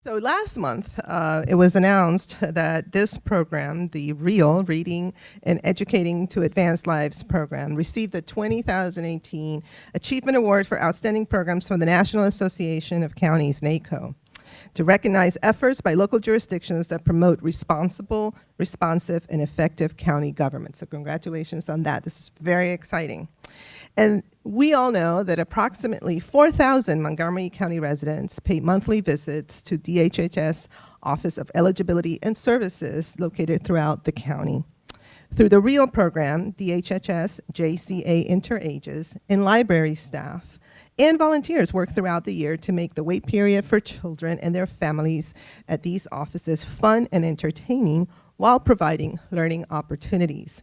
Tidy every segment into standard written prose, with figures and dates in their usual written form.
So last month, it was announced that this program, the R.E.A.L, Reading and Educating to Advanced Lives program, received the 2018 Achievement Award for Outstanding Programs from the National Association of Counties, NACO, to recognize efforts by local jurisdictions that promote responsible, responsive, and effective county government. So congratulations on that. This is very exciting. And we all know that approximately 4,000 Montgomery County residents pay monthly visits to DHHS Office of Eligibility and Services located throughout the county. Through the R.E.A.L program, DHHS, JCA Interages, and library staff and volunteers work throughout the year to make the wait period for children and their families at these offices fun and entertaining while providing learning opportunities.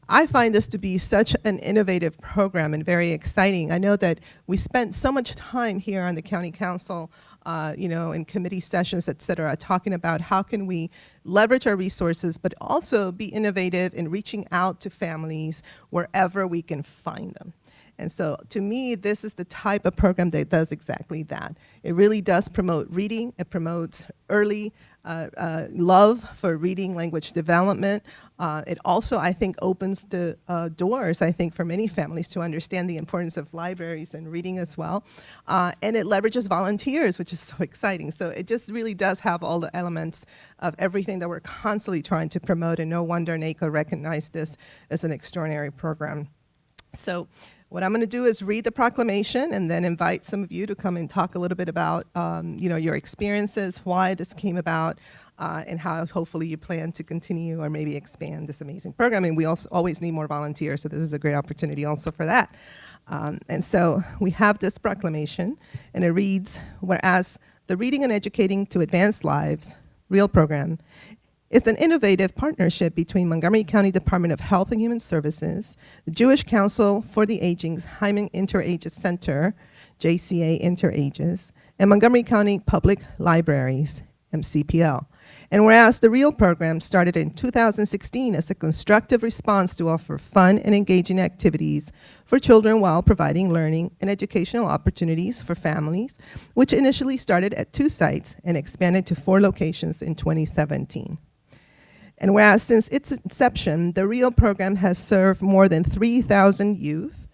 I find this to be such an innovative program and very exciting. I know that we spent so much time here on the County Council, in committee sessions, et cetera, talking about how can we leverage our resources, but also be innovative in reaching out to families wherever we can find them. And so to me, this is the type of program that does exactly that. It really does promote reading. It promotes early love for reading language development. It also, I think, opens the doors, I think, for many families to understand the importance of libraries and reading as well. And it leverages volunteers, which is so exciting. So it just really does have all the elements of everything that we're constantly trying to promote, and no wonder NACO recognized this as an extraordinary program. So what I'm going to do is read the proclamation and then invite some of you to come and talk a little bit about your experiences, why this came about, and how hopefully you plan to continue or maybe expand this amazing program. And we also always need more volunteers, so this is a great opportunity also for that. And so we have this proclamation, and it reads, whereas the Reading and Educating to Advanced Lives R.E.A.L program is an innovative partnership between Montgomery County Department of Health and Human Services, the Jewish Council for the Aging's Heyman Interages Center, JCA Interages, and Montgomery County Public Libraries, MCPL. And whereas the R.E.A.L program started in 2016 as a constructive response to offer fun and engaging activities for children while providing learning and educational opportunities for families, which initially started at 2 sites and expanded to 4 locations in 2017. And whereas since its inception, the R.E.A.L program has served more than 3,000 youth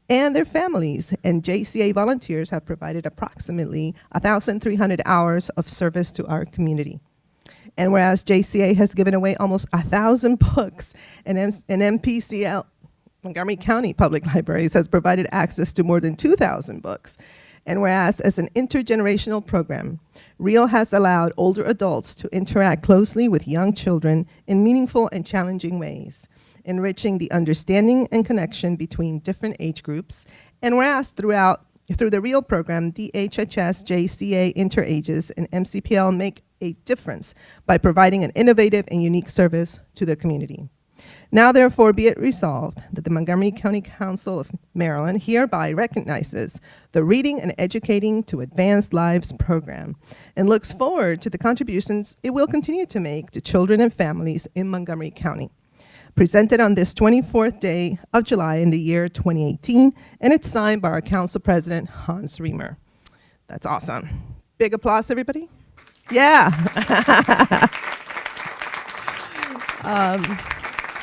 and their families, and JCA volunteers have provided approximately 1,300 hours of service to our community. And whereas JCA has given away almost 1,000 books, and MPCL, Montgomery County Public Libraries, has provided access to more than 2,000 books. And whereas as an intergenerational program, R.E.A.L has allowed older adults to interact closely with young children in meaningful and challenging ways, enriching the understanding and connection between different age groups. And whereas through the R.E.A.L program, DHHS, JCA, Interages, and MCPL make a difference by providing an innovative and unique service to the community. Now, therefore, be it resolved that the Montgomery County Council of Maryland hereby recognizes the Reading and Educating to Advanced Lives program and looks forward to the contributions it will continue to make to children and families in Montgomery County. Presented on this 24th day of July in the year 2018, and it's signed by our Council President, Hans Reamer. That's awesome. Big applause, everybody. Yeah.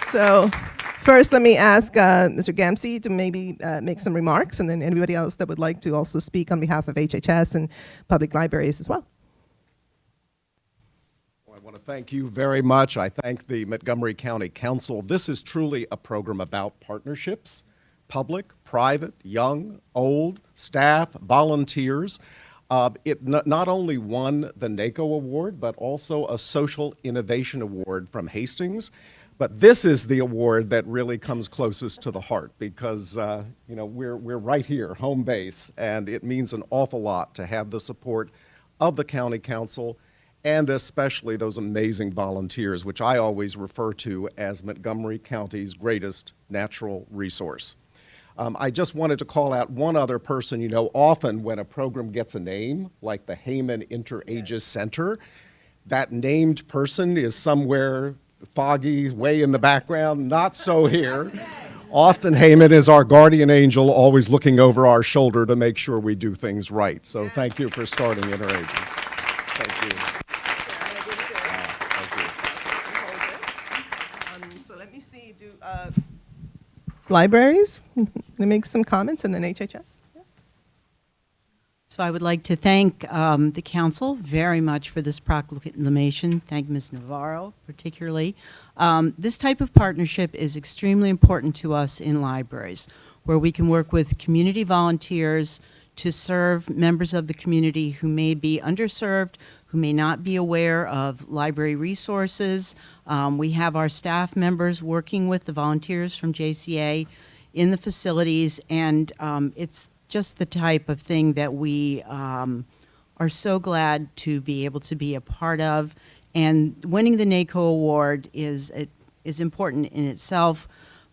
So first, let me ask Mr. Gamsey to maybe make some remarks, and then anybody else that would like to also speak on behalf of HHS and public libraries as well. Well, I want to thank you very much. I thank the Montgomery County Council. This is truly a program about partnerships, public, private, young, old, staff, volunteers. It not only won the NACO Award, but also a Social Innovation Award from Hastings. But this is the award that really comes closest to the heart because, we're right here, home base, and it means an awful lot to have the support of the County Council and especially those amazing volunteers, which I always refer to as Montgomery County's greatest natural resource. I just wanted to call out one other person. Often when a program gets a name, like the Heyman Interages Center, that named person is somewhere foggy, way in the background. Not so here. Austin Heyman is our guardian angel, always looking over our shoulder to make sure we do things right. So thank you for starting Interages. Thank you. you. I'm gonna give it to Thank you. Hold it. So let me see, libraries, let me make some comments, and then HHS. Yeah. So I would like to thank the council very much for this proclamation. Thank Ms. Navarro particularly. This type of partnership is extremely important to us in libraries, where we can work with community volunteers to serve members of the community who may be underserved, who may not be aware of library resources. We have our staff members working with the volunteers from JCA in the facilities, and it's just the type of thing that we are so glad to be able to be a part of. And winning the NACO award is important in itself,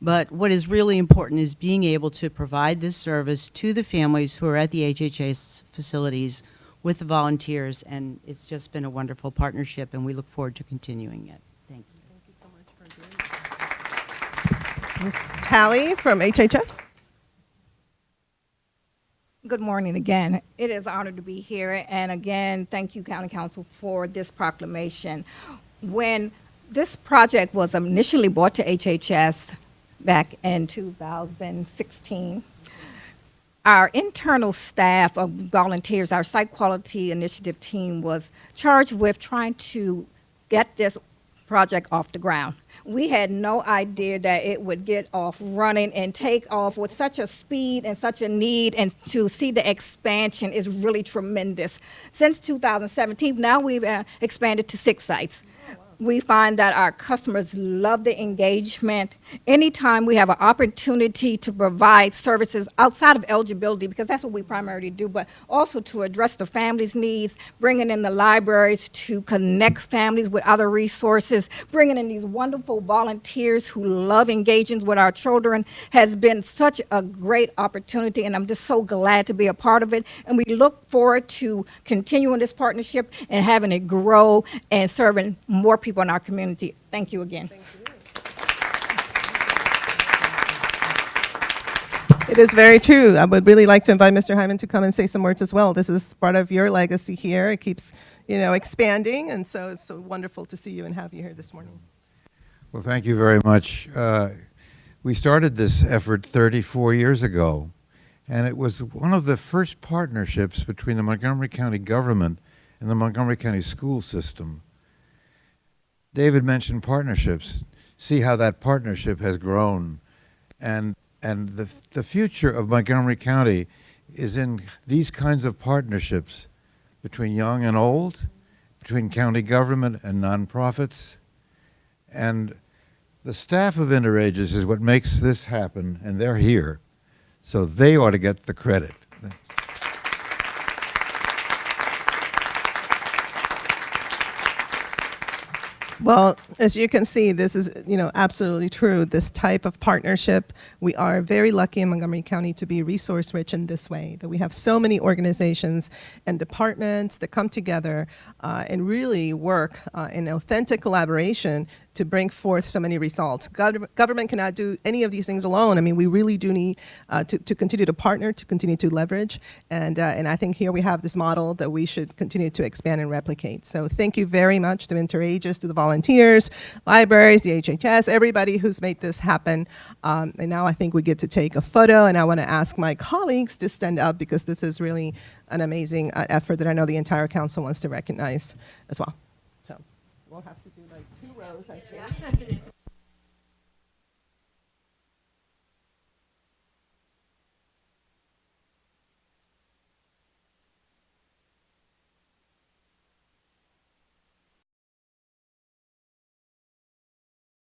but what is really important is being able to provide this service to the families who are at the HHS facilities with the volunteers, and it's just been a wonderful partnership, and we look forward to continuing it. Thank you. Thank you so much for doing this. Ms. Talley from HHS. Good morning again. It is an honor to be here. And again, thank you, County Council, for this proclamation. When this project was initially brought to HHS back in 2016, our internal staff of volunteers, our site quality initiative team, was charged with trying to get this project off the ground. We had no idea that it would get off running and take off with such a speed and such a need, and to see the expansion is really tremendous. Since 2017, now we've expanded to 6 sites. We find that our customers love the engagement. Anytime we have an opportunity to provide services outside of eligibility, because that's what we primarily do, but also to address the family's needs, bringing in the libraries to connect families with other resources, bringing in these wonderful volunteers who love engaging with our children has been such a great opportunity, and I'm just so glad to be a part of it. And we look forward to continuing this partnership and having it grow and serving more people in our community. Thank you again. It is very true. I would really like to invite Mr. Heyman to come and say some words as well. This is part of your legacy here. It keeps, expanding, and so it's so wonderful to see you and have you here this morning. Well, thank you very much. We started this effort 34 years ago, and it was one of the first partnerships between the Montgomery County government and the Montgomery County school system. David mentioned partnerships. See how that partnership has grown. And the future of Montgomery County is in these kinds of partnerships between young and old, between county government and nonprofits. And the staff of Interages is what makes this happen, and they're here. So they ought to get the credit. Well, as you can see, this is, absolutely true. This type of partnership, we are very lucky in Montgomery County to be resource rich in this way, that we have so many organizations and departments that come together and really work in authentic collaboration to bring forth so many results. Government cannot do any of these things alone. I mean, we really do need to continue to partner, to continue to leverage, and I think here we have this model that we should continue to expand and replicate. So thank you very much to Interages, to the volunteers, libraries, the HHS, everybody who's made this happen. And now I think we get to take a photo, and I want to ask my colleagues to stand up because this is really an amazing effort that I know the entire council wants to recognize as well. So we'll have to do like 2 rows, I think.